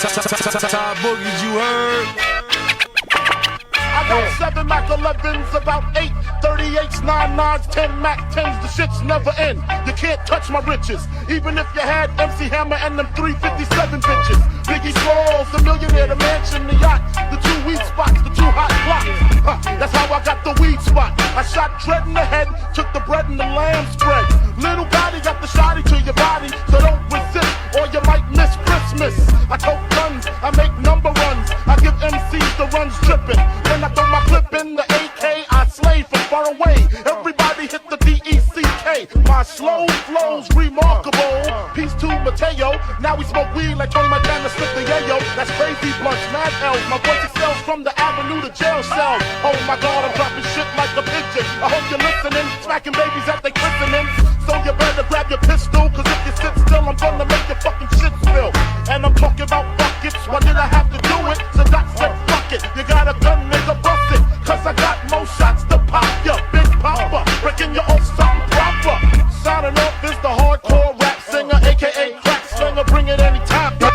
Boogies, you heard? I got 7 Mac 11s, about 8 38s, 9 9s, 10 Mac 10s. The shits never end. You can't touch my riches, even if you had MC Hammer and them 357 bitches. Biggie Smalls, the millionaire, the mansion, the yacht, the 2 weed spots, the 2 hot blocks. That's how I got the weed spot. I shot Dread in the head, took the bread and the lamb spread. Little Gotti got the shotty to your body, so don't resist or you might miss Christmas. I tote guns, I make number runs, I give MCs the runs dripping. When I throw my clip in the AK, I slay from far away. Everybody hit the DECK. My slow flow's remarkable. Peace to Mateo. Now we smoke weed like Tony Montana, slip the yayo. That's crazy blunts, mad L's. My voice excels from the avenue to jail cell. Oh my God, I'm dropping shit like a pigeon. I hope you're listening, smacking babies at they christening. So you better grab your pistol, cause if you sit still, I'm gonna make your fucking shit spill. And I'm talking about buckets, why did I have to do it? So Doc said, fuck it, you got a gun, nigga, bust it. Cause I got more shots to pop ya, Big Papa, breaking you off something proper. Signing off is the hardcore rap singer, aka crack slinger, bring it anytime.